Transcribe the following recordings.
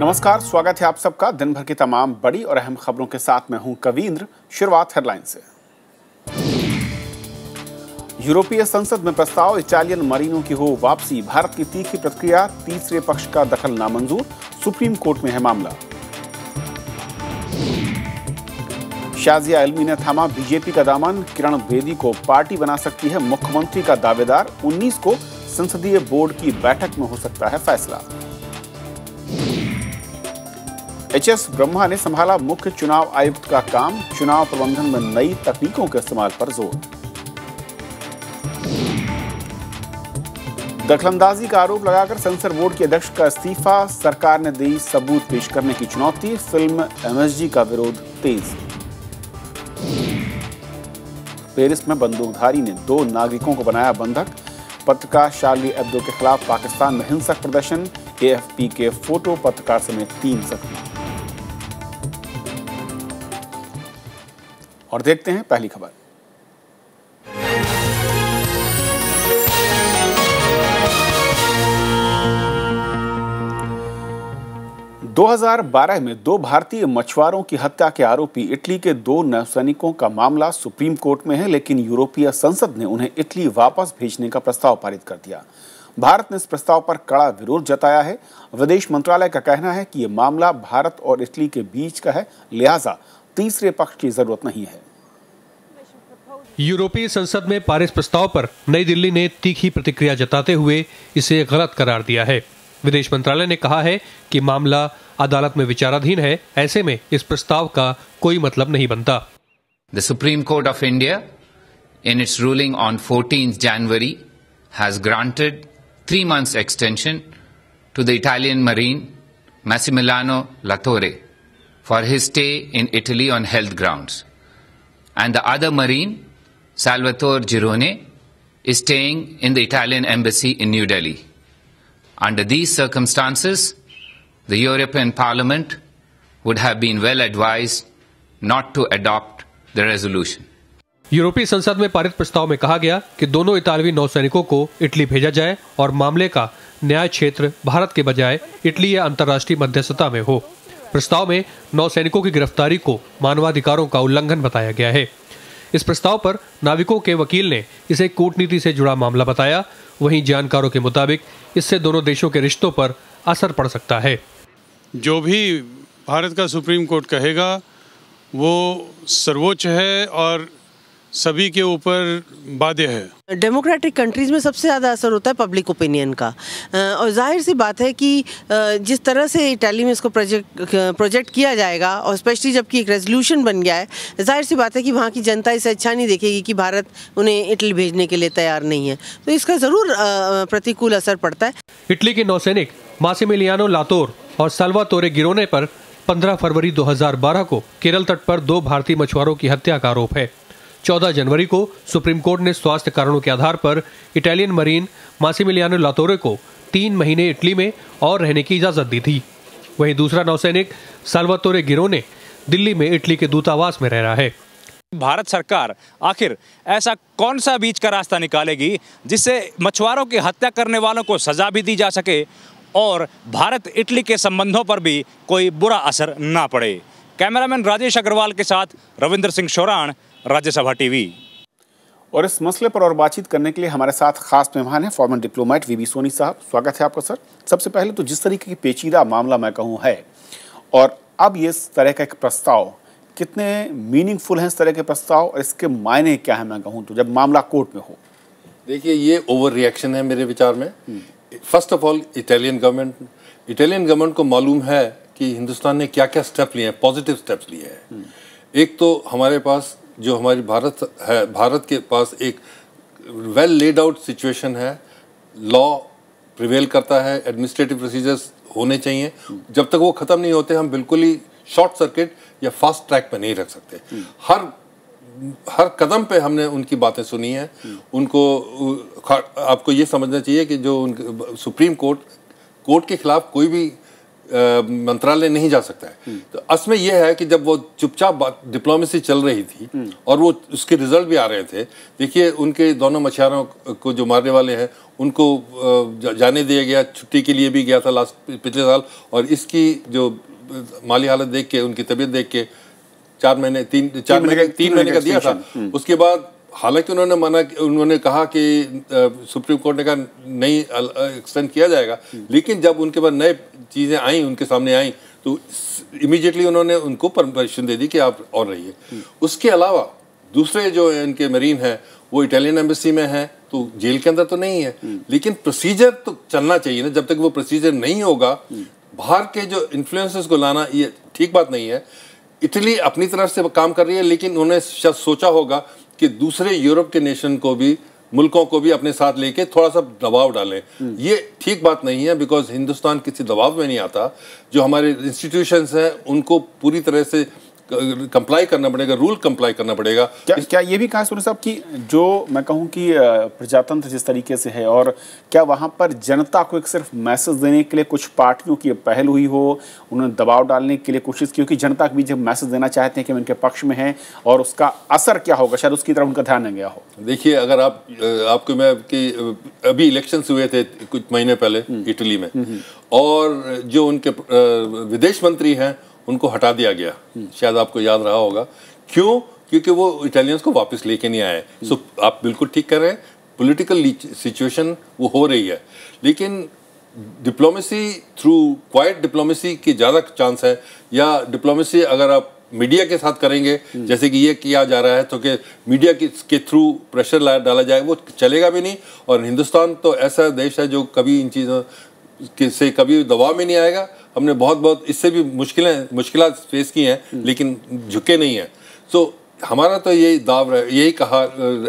नमस्कार, स्वागत है आप सबका दिन भर की तमाम बड़ी और अहम खबरों के साथ। मैं हूं कवींद्र। शुरुआत हेडलाइन से। यूरोपीय संसद में प्रस्ताव, इटालियन मरीनों की हो वापसी। भारत की तीखी प्रतिक्रिया, तीसरे पक्ष का दखल नामंजूर, सुप्रीम कोर्ट में है मामला। शाजिया इल्मी ने थामा बीजेपी का दामन, किरण बेदी को पार्टी बना सकती है मुख्यमंत्री का दावेदार। 19 को संसदीय बोर्ड की बैठक में हो सकता है फैसला। एच.एस. ब्रह्मा ने संभाला मुख्य चुनाव आयुक्त का काम, चुनाव प्रबंधन में नई तकनीकों के इस्तेमाल पर जोर। दखलंदाजी का आरोप लगाकर सेंसर बोर्ड के अध्यक्ष का इस्तीफा, सरकार ने दी सबूत पेश करने की चुनौती। फिल्म एमएसजी का विरोध तेज। पेरिस में बंदूकधारी ने 2 नागरिकों को बनाया बंधक। पत्रकार शार्ली एब्दो के खिलाफ पाकिस्तान में हिंसक प्रदर्शन, एएफपी के फोटो पत्रकार समेत 3 जख्मी। और देखते हैं पहली खबर। दो 2012 में 2 भारतीय मछुआरों की हत्या के आरोपी इटली के 2 नौसैनिकों का मामला सुप्रीम कोर्ट में है, लेकिन यूरोपीय संसद ने उन्हें इटली वापस भेजने का प्रस्ताव पारित कर दिया। भारत ने इस प्रस्ताव पर कड़ा विरोध जताया है। विदेश मंत्रालय का कहना है कि यह मामला भारत और इटली के बीच का है, लिहाजा तीसरे पक्ष की जरूरत नहीं है। यूरोपीय संसद में पारित प्रस्ताव पर नई दिल्ली ने तीखी प्रतिक्रिया जताते हुए इसे गलत करार दिया है। विदेश मंत्रालय ने कहा है कि मामला अदालत में विचाराधीन है, ऐसे में इस प्रस्ताव का कोई मतलब नहीं बनता। The Supreme Court of India, in its ruling on 14th January, has granted 3 months extension to the Italian Marine Massimiliano Latorre for his stay in Italy on health grounds, and the other Marine, Salvatore Girone, is staying in the Italian embassy in New Delhi. Under these circumstances, the European Parliament would have been well advised not to adopt the resolution. यूरोपीय संसद में पारित प्रस्ताव में कहा गया कि दोनों इतालवी नौसैनिकों को इटली भेजा जाए और मामले का न्याय क्षेत्र भारत के बजाय इटली या अंतर्राष्ट्रीय मध्यस्थता में हो। प्रस्ताव में नौसैनिकों की गिरफ्तारी को मानवाधिकारों का उल्लंघन बताया गया है। इस प्रस्ताव पर नाविकों के वकील ने इसे कूटनीति से जुड़ा मामला बताया। वहीं जानकारों के मुताबिक इससे दोनों देशों के रिश्तों पर असर पड़ सकता है। जो भी भारत का सुप्रीम कोर्ट कहेगा वो सर्वोच्च है और सभी के ऊपर बाध्य है। डेमोक्रेटिक कंट्रीज़ में सबसे ज़्यादा असर होता है पब्लिक ओपिनियन का, और जाहिर सी बात है कि जिस तरह से इटली में इसको प्रोजेक्ट किया जाएगा, और स्पेशली जबकि एक रेजोल्यूशन बन गया है, जाहिर सी बात है कि वहाँ की जनता इसे अच्छा नहीं देखेगी कि भारत उन्हें इटली भेजने के लिए तैयार नहीं है, तो इसका ज़रूर प्रतिकूल असर पड़ता है। इटली के नौसैनिक मासिमिलियानो लातोर और साल्वातोरे गिरोने पर 15 फरवरी 2012 को केरल तट पर 2 भारतीय मछुआरों की हत्या का आरोप है। 14 जनवरी को सुप्रीम कोर्ट ने स्वास्थ्य कारणों के आधार पर इटालियन मरीन मासिमिलियानो लातोरे को 3 महीने इटली में और रहने की इजाजत दी थी। वहीं दूसरा नौसैनिक साल्वातोरे गिरोने दिल्ली में इटली के दूतावास में रह रहा है। भारत सरकार आखिर ऐसा कौन सा बीच का रास्ता निकालेगी जिससे मछुआरों की हत्या करने वालों को सजा भी दी जा सके और भारत इटली के संबंधों पर भी कोई बुरा असर ना पड़े। कैमरामैन राजेश अग्रवाल के साथ रविंद्र सिंह शोराण, राज्यसभा टीवी। और इस मसले पर और बातचीत करने के लिए हमारे साथ खास मेहमान हैं फॉर्मर डिप्लोमेट वीबी सोनी साहब। स्वागत है आपका सर। सबसे पहले तो जिस तरीके की पेचीदा मामला मैं कहूँ है, और अब ये इस तरह का एक प्रस्ताव कितने मीनिंगफुल हैं, इस तरह के प्रस्ताव, और इसके मायने क्या है मैं कहूँ तो जब मामला कोर्ट में हो? देखिए, ये ओवर रिएक्शन है मेरे विचार में। First of all Italian government को मालूम है कि हिंदुस्तान ने क्या क्या स्टेप लिए हैं, पॉजिटिव स्टेप्स लिए हैं। एक तो हमारे पास जो हमारी भारत के पास एक वेल लेड आउट सिचुएशन है, लॉ प्रिवेल करता है, एडमिनिस्ट्रेटिव प्रोसीजर्स होने चाहिए। जब तक वो ख़त्म नहीं होते हम बिल्कुल ही शॉर्ट सर्किट या फास्ट ट्रैक पे नहीं रख सकते। हर कदम पे हमने उनकी बातें सुनी हैं। उनको आपको ये समझना चाहिए कि जो सुप्रीम कोर्ट के खिलाफ कोई भी मंत्रालय नहीं जा सकता है। तो असमें यह है कि जब वो चुपचाप डिप्लोमेसी चल रही थी और वो उसके रिजल्ट भी आ रहे थे, देखिए उनके दोनों मछुआरों को जो मारने वाले हैं उनको जाने दिया गया, छुट्टी के लिए भी गया था पिछले साल, और इसकी जो माली हालत देख के, उनकी तबीयत देख के 3 महीने का दिया था। उसके बाद हालांकि उन्होंने कहा कि सुप्रीम कोर्ट ने कहा नहीं एक्सटेंड किया जाएगा, लेकिन जब उनके पास नए चीज़ें आई, उनके सामने आई, तो इमीडिएटली उन्होंने उनको परमिशन दे दी कि आप और रहिए। उसके अलावा दूसरे जो इनके मरीन हैं वो इटालियन एम्बेसी में हैं, तो जेल के अंदर तो नहीं है, लेकिन प्रोसीजर तो चलना चाहिए ना। जब तक वो प्रोसीजर नहीं होगा, बाहर के जो इन्फ्लुएंसेस को लाना ये ठीक बात नहीं है। इटली अपनी तरफ से काम कर रही है, लेकिन उन्होंने शायद सोचा होगा कि दूसरे यूरोप के नेशन को भी, मुल्कों को भी अपने साथ लेके थोड़ा सा दबाव डालें। ये ठीक बात नहीं है, बिकॉज हिंदुस्तान किसी दबाव में नहीं आता। जो हमारे इंस्टीट्यूशंस हैं उनको पूरी तरह से कंप्लाई करना पड़ेगा, रूल कंप्लाई करना पड़ेगा। क्या ये भी कहा सोनी साहब कि जो मैं कहूँ कि प्रजातंत्र जिस तरीके से है, और क्या वहाँ पर जनता को एक सिर्फ मैसेज देने के लिए कुछ पार्टियों की पहल हुई हो, उन्होंने दबाव डालने के लिए कोशिश की हो कि जनता के बीच मैसेज देना चाहते हैं कि हम इनके पक्ष में हैं, और उसका असर क्या होगा, शायद उसकी तरफ उनका ध्यान नहीं गया हो? देखिए, अगर आपको मैं कि अभी इलेक्शंस हुए थे कुछ महीने पहले इटली में, और जो उनके विदेश मंत्री हैं उनको हटा दिया गया, शायद आपको याद रहा होगा। क्यों? क्योंकि वो इटालियंस को वापस लेके नहीं आए। सो आप बिल्कुल ठीक कर रहे हैं, पॉलिटिकल सिचुएशन वो हो रही है, लेकिन डिप्लोमेसी थ्रू क्वाइट डिप्लोमेसी की ज़्यादा चांस है, या डिप्लोमेसी अगर आप मीडिया के साथ करेंगे, जैसे कि ये किया जा रहा है, तो कि मीडिया के थ्रू प्रेशर डाला जाए, वो चलेगा भी नहीं। और हिंदुस्तान तो ऐसा देश है जो कभी इन चीज़ों से कभी दबाव में नहीं आएगा। हमने बहुत इससे भी मुश्किलात फेस की हैं, लेकिन झुके नहीं हैं। सो हमारा तो यही कहा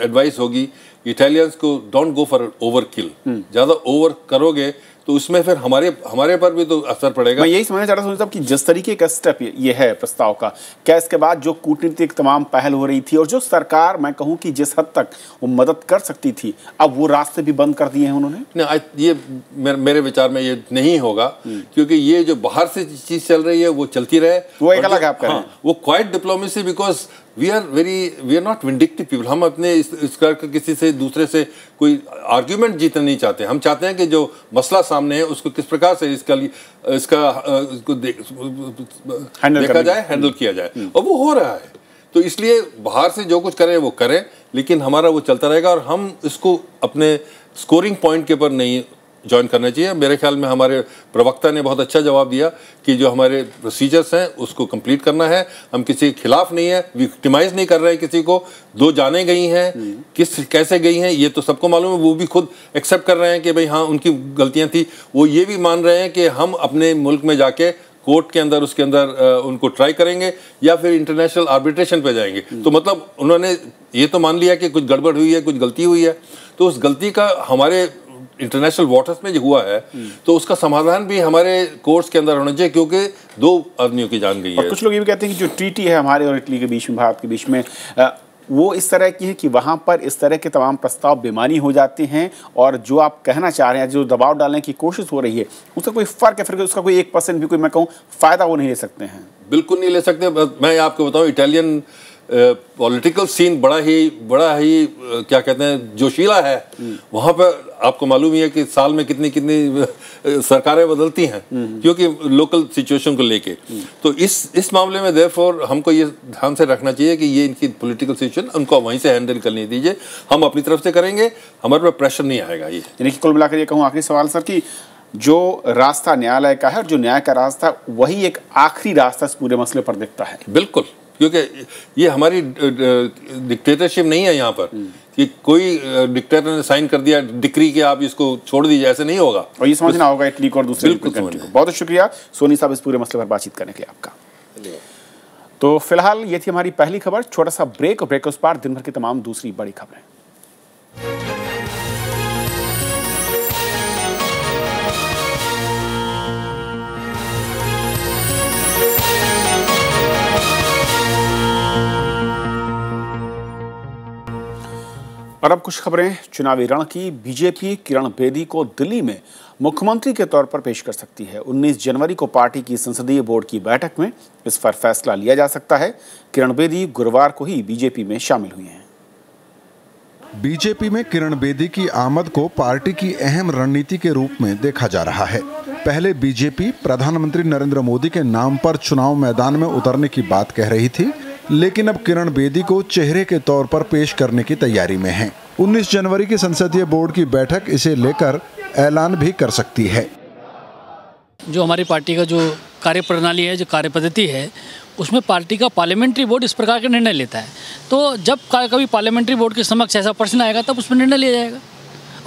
एडवाइस होगी इटालियंस को, डोंट गो फॉर ओवर किल। ज़्यादा ओवर करोगे तो उसमें फिर हमारे पर भी तो असर पड़ेगा। मैं यही समझना चाह रहा हूँ साहब कि जिस तरीके का स्टेप ये है प्रस्ताव का, क्या इसके बाद जो कूटनीतिक तमाम पहल हो रही थी और जो सरकार मैं कहूँ कि जिस हद तक वो मदद कर सकती थी, अब वो रास्ते भी बंद कर दिए हैं उन्होंने? नहीं, ये मेरे विचार में ये नहीं होगा, क्योंकि ये जो बाहर से चीज चल रही है वो चलती रहे, वो एक अलग है। वो quite diplomacy, because we are not vindictive people. हम अपने इस करके किसी से दूसरे से कोई आर्ग्यूमेंट जीतना नहीं चाहते। हम चाहते हैं कि जो मसला सामने है उसको किस प्रकार से इसको देखा जाए, हैंडल किया जाए, और वो हो रहा है। तो इसलिए बाहर से जो कुछ करें वो करें, लेकिन हमारा वो चलता रहेगा, और हम इसको अपने स्कोरिंग पॉइंट के पर नहीं ज्वाइन करना चाहिए। मेरे ख्याल में हमारे प्रवक्ता ने बहुत अच्छा जवाब दिया कि जो हमारे प्रोसीजर्स हैं उसको कंप्लीट करना है। हम किसी के खिलाफ नहीं है, विक्टिमाइज नहीं कर रहे हैं किसी को। 2 जाने गई हैं, कैसे गई हैं ये तो सबको मालूम है। वो भी खुद एक्सेप्ट कर रहे हैं कि भाई हाँ उनकी गलतियां थी। वो ये भी मान रहे हैं कि हम अपने मुल्क में जाके कोर्ट के अंदर उसके अंदर उनको ट्राई करेंगे, या फिर इंटरनेशनल आर्बिट्रेशन पे जाएंगे। तो मतलब उन्होंने ये तो मान लिया कि कुछ गड़बड़ हुई है, कुछ गलती हुई है, तो उस गलती का हमारे इंटरनेशनल वाटर्स में जो हुआ है, तो उसका समाधान भी हमारे कोर्ट्स के अंदर होना चाहिए, क्योंकि 2 आदमियों की जान गई है। कुछ लोग ये भी कहते हैं कि जो ट्रीटी है हमारे और इटली के बीच में, भारत के बीच में, वो इस तरह की है कि वहाँ पर इस तरह के तमाम प्रस्ताव बेमानी हो जाते हैं, और जो आप कहना चाह रहे हैं, जो दबाव डालने की कोशिश हो रही है, उसका कोई फ़र्क है? फिर उसका कोई 1% भी कोई मैं कहूँ फ़ायदा वो नहीं ले सकते हैं? बिल्कुल नहीं ले सकते। मैं आपको बताऊँ, इटालियन पॉलिटिकल सीन बड़ा ही क्या कहते हैं, जोशीला है। वहाँ पर आपको मालूम ही है कि साल में कितनी सरकारें बदलती हैं, क्योंकि लोकल सिचुएशन को लेके। तो इस मामले में देयरफॉर हमको ये ध्यान से रखना चाहिए कि ये इनकी पॉलिटिकल सिचुएशन उनको वहीं से हैंडल करने दीजिए। हम अपनी तरफ से करेंगे, हमारे पर प्रेशर नहीं आएगा। ये यानी कि कुल मिलाकर ये कहूँ, आखिरी सवाल सर, कि जो रास्ता न्यायालय का है और जो न्याय का रास्ता, वही एक आखिरी रास्ता इस पूरे मसले पर दिखता है। बिल्कुल, क्योंकि ये हमारी डिक्टेटरशिप नहीं है यहाँ पर कि कोई डिक्टेटर ने साइन कर दिया डिक्री कि आप इसको छोड़ दीजिए, ऐसे नहीं होगा। और ये समझना होगा इटली को और दूसरे कंट्री को। बहुत शुक्रिया सोनी साहब इस पूरे मसले पर बातचीत करने के लिए आपका। तो फिलहाल ये थी हमारी पहली खबर। छोटा सा ब्रेक, और ब्रेक उस पार दिन भर की तमाम दूसरी बड़ी खबरें। और अब कुछ खबरें चुनावी रण की। बीजेपी किरण बेदी को दिल्ली में मुख्यमंत्री के तौर पर पेश कर सकती है। 19 जनवरी को पार्टी की संसदीय बोर्ड की बैठक में इस पर फैसला लिया जा सकता है। किरण बेदी गुरुवार को ही बीजेपी में शामिल हुई हैं। बीजेपी में किरण बेदी की आमद को पार्टी की अहम रणनीति के रूप में देखा जा रहा है। पहले बीजेपी प्रधानमंत्री नरेंद्र मोदी के नाम पर चुनाव मैदान में उतरने की बात कह रही थी, लेकिन अब किरण बेदी को चेहरे के तौर पर पेश करने की तैयारी में है। 19 जनवरी की संसदीय बोर्ड की बैठक इसे लेकर ऐलान भी कर सकती है। जो हमारी पार्टी का जो कार्यप्रणाली है, जो कार्यपद्धति है, उसमें पार्टी का पार्लियामेंट्री बोर्ड इस प्रकार का निर्णय लेता है। तो जब कभी पार्लियामेंट्री बोर्ड के समक्ष ऐसा प्रश्न आएगा तब उसमें निर्णय लिया जाएगा।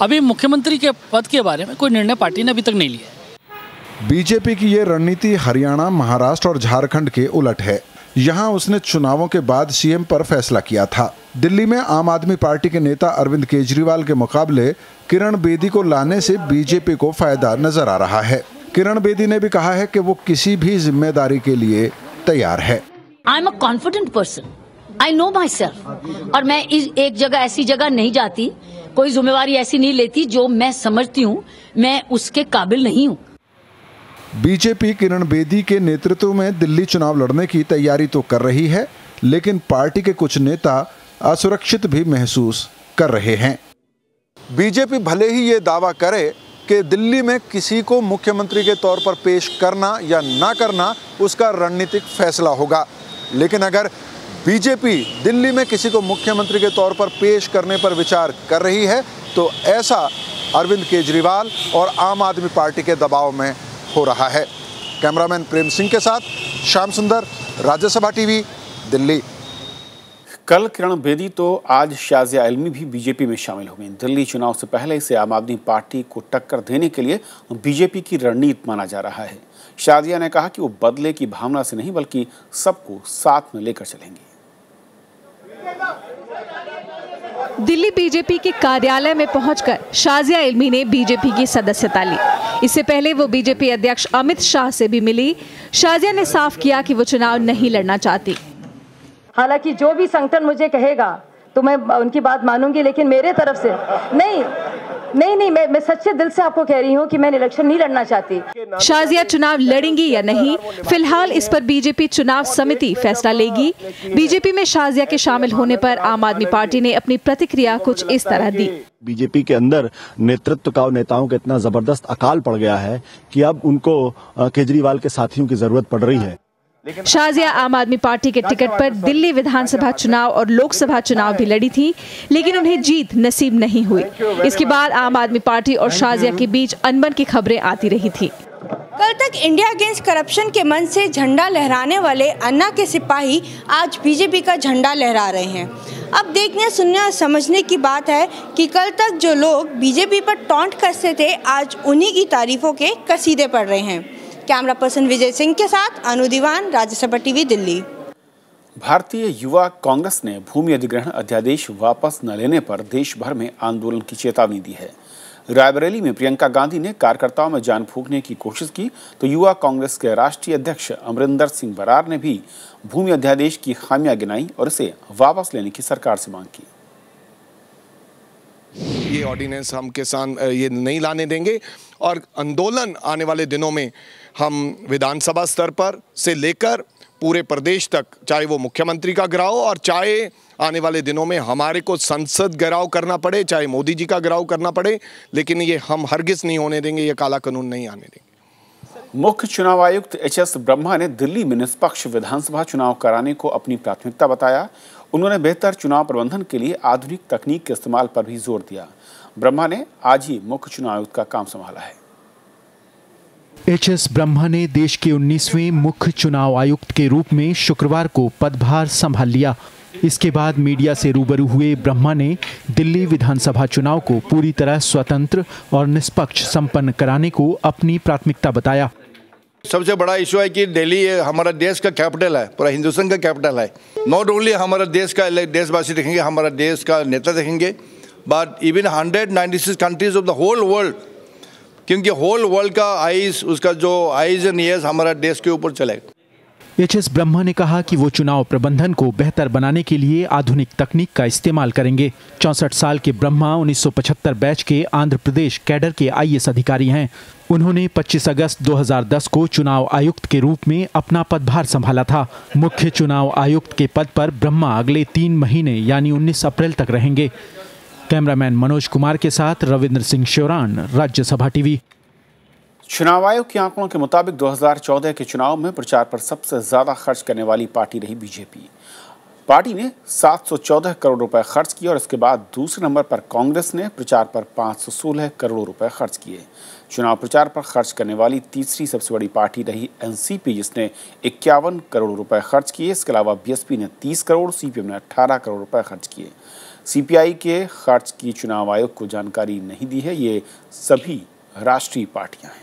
अभी मुख्यमंत्री के पद के बारे में कोई निर्णय पार्टी ने अभी तक नहीं लिया है। बीजेपी की ये रणनीति हरियाणा, महाराष्ट्र और झारखंड के उलट है। यहाँ उसने चुनावों के बाद सीएम पर फैसला किया था। दिल्ली में आम आदमी पार्टी के नेता अरविंद केजरीवाल के मुकाबले किरण बेदी को लाने से बीजेपी को फायदा नजर आ रहा है। किरण बेदी ने भी कहा है कि वो किसी भी जिम्मेदारी के लिए तैयार है। I am a confident person, I know my self, और मैं एक जगह ऐसी जगह नहीं जाती, कोई जिम्मेवारी ऐसी नहीं लेती जो मैं समझती हूँ मैं उसके काबिल नहीं हूँ। बीजेपी किरण बेदी के नेतृत्व में दिल्ली चुनाव लड़ने की तैयारी तो कर रही है, लेकिन पार्टी के कुछ नेता असुरक्षित भी महसूस कर रहे हैं। बीजेपी भले ही ये दावा करे कि दिल्ली में किसी को मुख्यमंत्री के तौर पर पेश करना या ना करना उसका रणनीतिक फैसला होगा, लेकिन अगर बीजेपी दिल्ली में किसी को मुख्यमंत्री के तौर पर पेश करने पर विचार कर रही है तो ऐसा अरविंद केजरीवाल और आम आदमी पार्टी के दबाव में हो रहा है। कैमरामैन प्रेम सिंह के साथ श्याम सुंदर, राज्यसभा टीवी, दिल्ली। कल किरण बेदी तो आज शाजिया इल्मी भी बीजेपी में शामिल हो गई। दिल्ली चुनाव से पहले इसे आम आदमी पार्टी को टक्कर देने के लिए बीजेपी की रणनीति माना जा रहा है। शाजिया ने कहा कि वो बदले की भावना से नहीं बल्कि सबको साथ में लेकर चलेंगी। दिल्ली बीजेपी के कार्यालय में पहुंचकर शाजिया इल्मी ने बीजेपी की सदस्यता ली। इससे पहले वो बीजेपी अध्यक्ष अमित शाह से भी मिली। शाजिया ने साफ किया कि वो चुनाव नहीं लड़ना चाहती। हालांकि जो भी संगठन मुझे कहेगा तो मैं उनकी बात मानूंगी, लेकिन मेरे तरफ से नहीं, मैं सच्चे दिल से आपको कह रही हूं कि मैं इलेक्शन नहीं लड़ना चाहती। शाजिया चुनाव लड़ेंगी या नहीं, फिलहाल इस पर बीजेपी चुनाव समिति फैसला लेगी। बीजेपी में शाजिया के शामिल होने पर आम आदमी पार्टी ने अपनी प्रतिक्रिया कुछ इस तरह दी। बीजेपी के अंदर नेतृत्व का और नेताओं का इतना जबरदस्त अकाल पड़ गया है कि अब उनको केजरीवाल के साथियों की जरूरत पड़ रही है। शाजिया आम आदमी पार्टी के टिकट पर दिल्ली विधानसभा चुनाव और लोकसभा चुनाव भी लड़ी थी, लेकिन उन्हें जीत नसीब नहीं हुई। इसके बाद आम आदमी पार्टी और शाजिया के बीच अनबन की खबरें आती रही थी। कल तक इंडिया अगेंस्ट करप्शन के मंच से झंडा लहराने वाले अन्ना के सिपाही आज बीजेपी का झंडा लहरा रहे हैं। अब देखने, सुनने और समझने की बात है कि कल तक जो लोग बीजेपी पर टॉन्ट करते थे आज उन्हीं की तारीफों के कसीदे पढ़ रहे हैं। कैमरा पर्सन विजय सिंह के साथ अनु दीवान, राज्यसभा टीवी, दिल्ली। भारतीय युवा कांग्रेस ने भूमि अधिग्रहण अध्यादेश वापस न लेने पर देश भर में आंदोलन की चेतावनी दी है। रायबरेली में प्रियंका गांधी ने कार्यकर्ताओं में जान फूंकने की कोशिश की तो युवा कांग्रेस के राष्ट्रीय अध्यक्ष अमरिंदर सिंह बरार ने भी भूमि अध्यादेश की खामियां गिनाई और इसे वापस लेने की सरकार से मांग की। ये ऑर्डिनेंस हम किसान ये नहीं लाने देंगे और आंदोलन आने वाले दिनों में हम विधानसभा स्तर पर से लेकर पूरे प्रदेश तक, चाहे वो मुख्यमंत्री का घेराव और चाहे आने वाले दिनों में हमारे को संसद घेराव करना पड़े, चाहे मोदी जी का घेराव करना पड़े, लेकिन ये हम हरगिज नहीं होने देंगे, ये काला कानून नहीं आने देंगे। मुख्य चुनाव आयुक्त एच.एस. ब्रह्मा ने दिल्ली में निष्पक्ष विधानसभा चुनाव कराने को अपनी प्राथमिकता बताया। उन्होंने बेहतर चुनाव प्रबंधन के लिए आधुनिक तकनीक के इस्तेमाल पर भी जोर दिया। ब्रह्मा ने आज ही मुख्य चुनाव आयुक्त का काम संभाला है। एच.एस. ब्रह्मा ने देश के 19वें मुख्य चुनाव आयुक्त के रूप में शुक्रवार को पदभार संभाल लिया। इसके बाद मीडिया से रूबरू हुए ब्रह्मा ने दिल्ली विधानसभा चुनाव को पूरी तरह स्वतंत्र और निष्पक्ष संपन्न कराने को अपनी प्राथमिकता बताया। सबसे बड़ा इशू है कि दिल्ली हमारा देश का कैपिटल है, पूरा हिंदुस्तान का कैपिटल है। नॉट ओनली हमारा देश का देशवासी देखेंगे, हमारा देश का नेता देखेंगे, but even 196 countries of the whole world, क्योंकि होल वर्ल्ड का आइज, उसका जो आइज एंड ईयर्स हमारा देश के ऊपर चलेगा। एच.एस. ब्रह्मा ने कहा कि वो चुनाव प्रबंधन को बेहतर बनाने के लिए आधुनिक तकनीक का इस्तेमाल करेंगे। 64 साल के ब्रह्मा 1975 बैच के आंध्र प्रदेश कैडर के IAS अधिकारी हैं। उन्होंने 25 अगस्त 2010 को चुनाव आयुक्त के रूप में अपना पदभार संभाला था। मुख्य चुनाव आयुक्त के पद पर ब्रह्मा अगले 3 महीने यानी 19 अप्रैल तक रहेंगे। कैमरामैन मनोज कुमार के साथ रविंद्र सिंह श्योरान, राज्यसभा टीवी। चुनाव आयोग के आंकड़ों के मुताबिक 2014 के चुनाव में प्रचार पर सबसे ज्यादा खर्च करने वाली पार्टी रही बीजेपी। पार्टी ने 714 करोड़ रुपए खर्च किए और इसके बाद दूसरे नंबर पर कांग्रेस ने प्रचार पर 516 करोड़ रुपए खर्च किए। चुनाव प्रचार पर खर्च करने वाली तीसरी सबसे बड़ी पार्टी रही एनसीपी, जिसने 51 करोड़ रुपए खर्च किए। इसके अलावा बीएसपी ने 30 करोड़, सीपीएम ने 18 करोड़ रुपए खर्च किए। सीपीआई के खर्च की चुनाव आयोग को जानकारी नहीं दी है। ये सभी राष्ट्रीय पार्टियां हैं।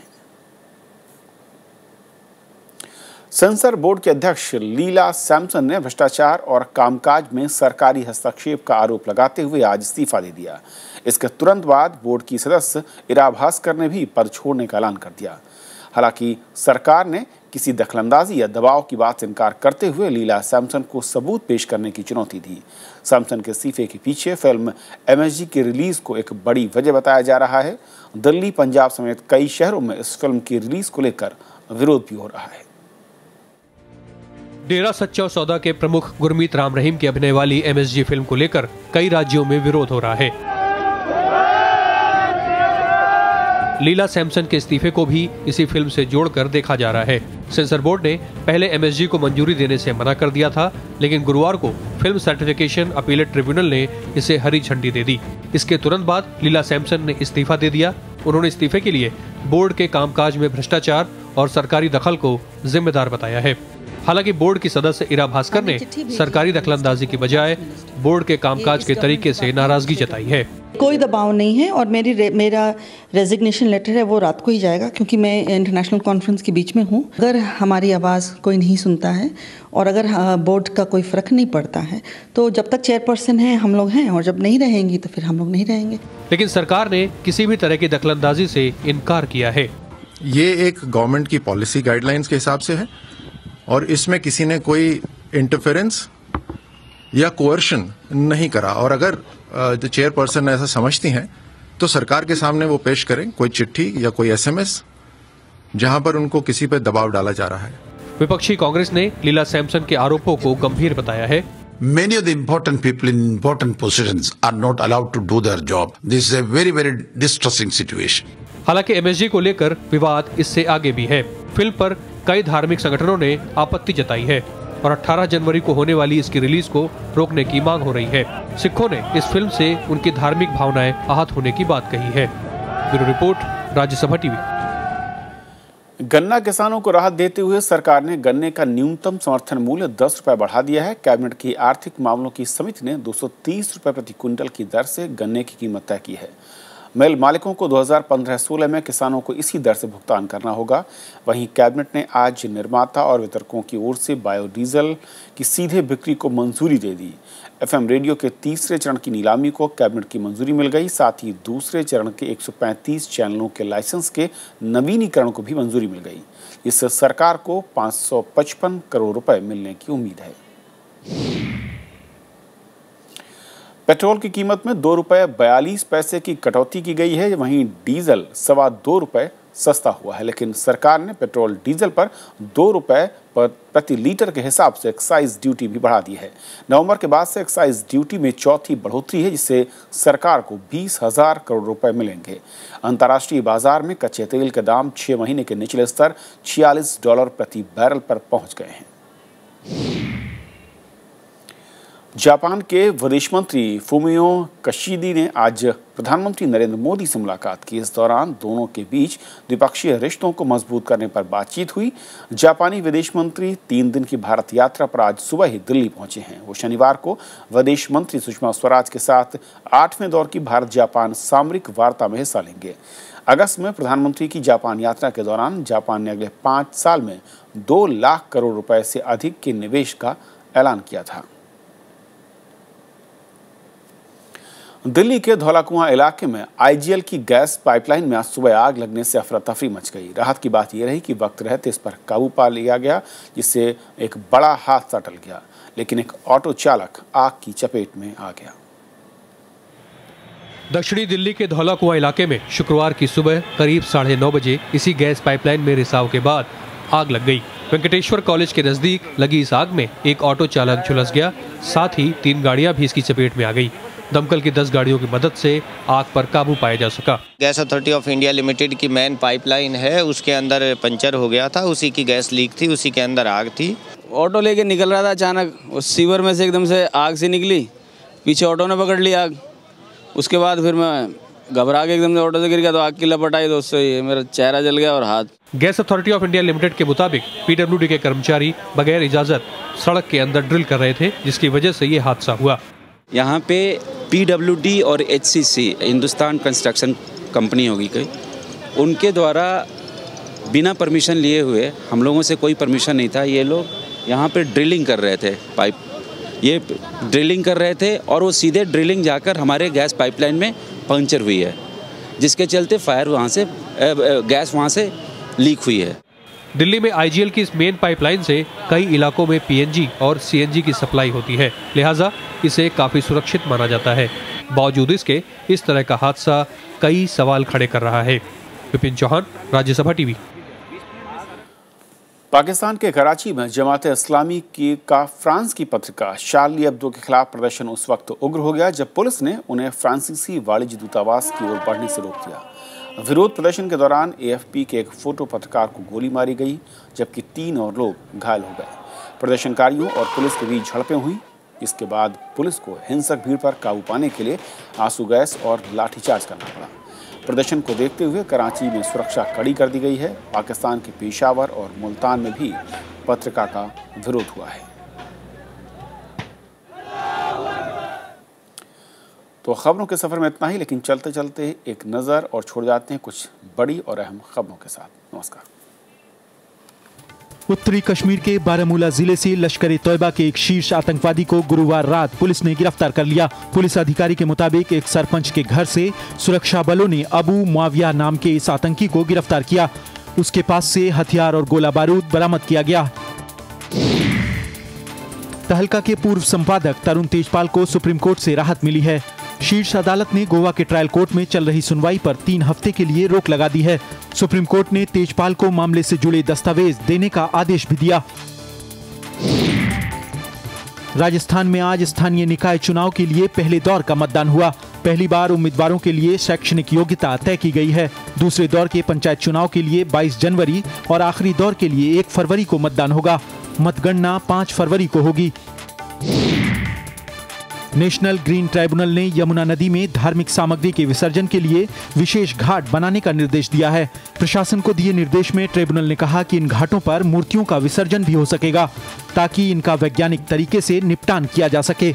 सेंसर बोर्ड के अध्यक्ष लीला सैमसन ने भ्रष्टाचार और कामकाज में सरकारी हस्तक्षेप का आरोप लगाते हुए आज इस्तीफा दे दिया। इसके तुरंत बाद बोर्ड की सदस्य इरा भास्कर ने भी पद छोड़ने का ऐलान कर दिया। हालांकि सरकार ने किसी दखलंदाजी या दबाव की बात से इनकार करते हुए लीला सैमसन को सबूत पेश करने की चुनौती दी। सैमसन के इस्तीफे के पीछे फिल्म MSG की रिलीज को एक बड़ी वजह बताया जा रहा है। दिल्ली, पंजाब समेत कई शहरों में इस फिल्म की रिलीज को लेकर विरोध भी हो रहा है। डेरा सच्चा सौदा के प्रमुख गुरमीत राम रहीम की अभिनय वाली MSG फिल्म को लेकर कई राज्यों में विरोध हो रहा है। लीला सैमसन के इस्तीफे को भी इसी फिल्म से जोड़कर देखा जा रहा है। सेंसर बोर्ड ने पहले MSG को मंजूरी देने से मना कर दिया था, लेकिन गुरुवार को फिल्म सर्टिफिकेशन अपीलेट ट्रिब्यूनल ने इसे हरी झंडी दे दी। इसके तुरंत बाद लीला सैमसन ने इस्तीफा दे दिया। उन्होंने इस्तीफे के लिए बोर्ड के कामकाज में भ्रष्टाचार और सरकारी दखल को जिम्मेदार बताया है। हालांकि बोर्ड की सदस्य इरा भास्कर ने सरकारी दखलंदाजी की बजाय बोर्ड के कामकाज के तरीके से नाराजगी जताई है। कोई दबाव नहीं है और मेरा रेजिग्नेशन लेटर है वो रात को ही जाएगा, क्योंकि मैं इंटरनेशनल कॉन्फ्रेंस के बीच में हूँ। अगर हमारी आवाज़ कोई नहीं सुनता है और अगर बोर्ड का कोई फ़र्क नहीं पड़ता है तो जब तक चेयरपर्सन है हम लोग हैं, और जब नहीं रहेंगी तो फिर हम लोग नहीं रहेंगे। लेकिन सरकार ने किसी भी तरह की दखलंदाजी से इनकार किया है। ये एक गवर्नमेंट की पॉलिसी गाइडलाइंस के हिसाब से है और इसमें किसी ने कोई इंटरफेरेंस या कोअर्शन नहीं करा। और अगर जो चेयरपर्सन ऐसा समझती हैं तो सरकार के सामने वो पेश करें कोई चिट्ठी या कोई SMS जहां पर उनको किसी पर दबाव डाला जा रहा है। विपक्षी कांग्रेस ने लीला सैमसन के आरोपों को गंभीर बताया है। Many of the important people in important positions are not allowed to do their job. This is a very, very distressing situation. हालांकि MSG को लेकर विवाद इससे आगे भी है। फिल्म पर कई धार्मिक संगठनों ने आपत्ति जताई है और 18 जनवरी को होने वाली इसकी रिलीज को रोकने की मांग हो रही है। सिखों ने इस फिल्म से उनकी धार्मिक भावनाएं आहत होने की बात कही है। Bureau report, Rajya Sabha TV. गन्ना किसानों को राहत देते हुए सरकार ने गन्ने का न्यूनतम समर्थन मूल्य 10 रुपए बढ़ा दिया है। कैबिनेट की आर्थिक मामलों की समिति ने 230 रुपए प्रति क्विंटल की दर से गन्ने की कीमत तय की है। मिल मालिकों को 2015-16 में किसानों को इसी दर से भुगतान करना होगा। वहीं कैबिनेट ने आज निर्माता और वितरकों की ओर से बायोडीजल की सीधे बिक्री को मंजूरी दे दी। FM रेडियो के तीसरे चरण की नीलामी को कैबिनेट की मंजूरी मिल गई। साथ ही दूसरे चरण के 135 चैनलों के लाइसेंस के नवीनीकरण को भी मंजूरी मिल गई। इससे सरकार को 555 करोड़ रुपए मिलने की उम्मीद है। पेट्रोल की कीमत में 2 रुपये 42 पैसे की कटौती की गई है। वहीं डीजल 2.25 रुपये सस्ता हुआ है, लेकिन सरकार ने पेट्रोल डीजल पर 2 रुपये प्रति लीटर के हिसाब से एक्साइज ड्यूटी भी बढ़ा दी है। नवंबर के बाद से एक्साइज ड्यूटी में चौथी बढ़ोतरी है, जिससे सरकार को 20,000 करोड़ रुपए मिलेंगे। अंतर्राष्ट्रीय बाजार में कच्चे तेल के दाम 6 महीने के निचले स्तर $46 प्रति बैरल पर पहुंच गए हैं। जापान के विदेश मंत्री फुमियो किशिदा ने आज प्रधानमंत्री नरेंद्र मोदी से मुलाकात की। इस दौरान दोनों के बीच द्विपक्षीय रिश्तों को मजबूत करने पर बातचीत हुई। जापानी विदेश मंत्री 3 दिन की भारत यात्रा पर आज सुबह ही दिल्ली पहुंचे हैं। वो शनिवार को विदेश मंत्री सुषमा स्वराज के साथ 8वें दौर की भारत जापान सामरिक वार्ता में हिस्सा लेंगे। अगस्त में प्रधानमंत्री की जापान यात्रा के दौरान जापान ने अगले 5 साल में 2 लाख करोड़ रुपए से अधिक के निवेश का ऐलान किया था। दिल्ली के धौलाकुआं इलाके में आईजीएल की गैस पाइपलाइन में आज सुबह आग लगने से अफरा तफरी मच गई। राहत की बात यह रही कि वक्त रहते इस पर काबू पा लिया गया, जिससे एक बड़ा हादसा टल गया, लेकिन एक ऑटो चालक आग की चपेट में आ गया। दक्षिणी दिल्ली के धौलाकुआं इलाके में शुक्रवार की सुबह करीब 9:30 बजे इसी गैस पाइपलाइन में रिसाव के बाद आग लग गई। वेंकटेश्वर कॉलेज के नजदीक लगी इस आग में एक ऑटो चालक झुलस गया, साथ ही 3 गाड़ियां भी इसकी चपेट में आ गई। दमकल की 10 गाड़ियों की मदद से आग पर काबू पाया जा सका। Gas authority of India limited की मेन पाइपलाइन है, उसके अंदर पंचर हो गया था, उसी की गैस लीक थी, उसी के अंदर आग थी। ऑटो लेके निकल रहा था, अचानक उस सीवर में से एकदम से आग से निकली, पीछे ऑटो ने पकड़ ली आग। उसके बाद फिर मैं घबरा के एकदम से ऑटो से गिर गया, तो आग की लपट आई, तो उससे मेरा चेहरा जल गया और हाथ। Gas authority of India limited के मुताबिक पीडब्ल्यूडी के कर्मचारी बगैर इजाजत सड़क के अंदर ड्रिल कर रहे थे, जिसकी वजह से ये हादसा हुआ। यहाँ पे पीडब्ल्यूडी और एचसीसी हिंदुस्तान कंस्ट्रक्शन कंपनी होगी कोई, उनके द्वारा बिना परमिशन लिए हुए, हम लोगों से कोई परमिशन नहीं था, ये लोग यहाँ पे ड्रिलिंग कर रहे थे, पाइप ये ड्रिलिंग कर रहे थे और वो सीधे ड्रिलिंग जाकर हमारे गैस पाइपलाइन में पंक्चर हुई है, जिसके चलते फायर वहाँ से गैस वहाँ से लीक हुई है। दिल्ली में आईजीएल की इस मेन पाइपलाइन से कई इलाकों में पीएनजी और सीएनजी की सप्लाई होती है, लिहाजा इसे काफी सुरक्षित माना जाता है। बावजूद इसके इस तरह का हादसा कई सवाल खड़े कर रहा है। विपिन चौहान, राज्यसभा टीवी। पाकिस्तान के कराची में जमात-ए-इस्लामी का फ्रांस की पत्रिका शार्ली एब्दो के खिलाफ प्रदर्शन उस वक्त उग्र हो गया जब पुलिस ने उन्हें फ्रांसीसी वाणिज्य दूतावास की ओर बढ़ने से रोक दिया। विरोध प्रदर्शन के दौरान एएफपी के एक फोटो पत्रकार को गोली मारी गई, जबकि 3 और लोग घायल हो गए। प्रदर्शनकारियों और पुलिस के बीच झड़पें हुई। इसके बाद पुलिस को हिंसक भीड़ पर काबू पाने के लिए आंसू गैस और लाठीचार्ज करना पड़ा। प्रदर्शन को देखते हुए कराची में सुरक्षा कड़ी कर दी गई है। पाकिस्तान के पेशावर और मुल्तान में भी पत्रिका का विरोध हुआ है। तो खबरों के सफर में इतना ही, लेकिन चलते चलते एक नज़र और छोड़ जाते हैं कुछ बड़ी और अहम खबरों के साथ। नमस्कार। उत्तरी कश्मीर के बारामूला जिले से लश्कर ए तोयबा के एक शीर्ष आतंकवादी को गुरुवार रात पुलिस ने गिरफ्तार कर लिया। पुलिस अधिकारी के मुताबिक एक सरपंच के घर से सुरक्षा बलों ने अबू मुआविया नाम के इस आतंकी को गिरफ्तार किया। उसके पास से हथियार और गोला बारूद बरामद किया गया। तहलका के पूर्व संपादक तरुण तेजपाल को सुप्रीम कोर्ट से राहत मिली है। शीर्ष अदालत ने गोवा के ट्रायल कोर्ट में चल रही सुनवाई पर 3 हफ्ते के लिए रोक लगा दी है। सुप्रीम कोर्ट ने तेजपाल को मामले से जुड़े दस्तावेज देने का आदेश भी दिया। राजस्थान में आज स्थानीय निकाय चुनाव के लिए पहले दौर का मतदान हुआ। पहली बार उम्मीदवारों के लिए शैक्षणिक योग्यता तय की गई है। दूसरे दौर के पंचायत चुनाव के लिए 22 जनवरी और आखिरी दौर के लिए 1 फरवरी को मतदान होगा। मतगणना 5 फरवरी को होगी। नेशनल ग्रीन ट्राइब्यूनल ने यमुना नदी में धार्मिक सामग्री के विसर्जन के लिए विशेष घाट बनाने का निर्देश दिया है। प्रशासन को दिए निर्देश में ट्राइब्यूनल ने कहा कि इन घाटों पर मूर्तियों का विसर्जन भी हो सकेगा, ताकि इनका वैज्ञानिक तरीके से निपटान किया जा सके।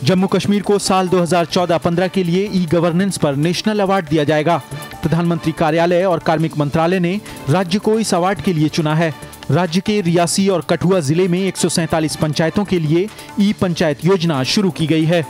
जम्मू कश्मीर को साल 2014-15 के लिए ई गवर्नेंस पर नेशनल अवार्ड दिया जाएगा। प्रधानमंत्री कार्यालय और कार्मिक मंत्रालय ने राज्य को इस अवार्ड के लिए चुना है। राज्य के रियासी और कठुआ जिले में 147 पंचायतों के लिए ई पंचायत योजना शुरू की गई है।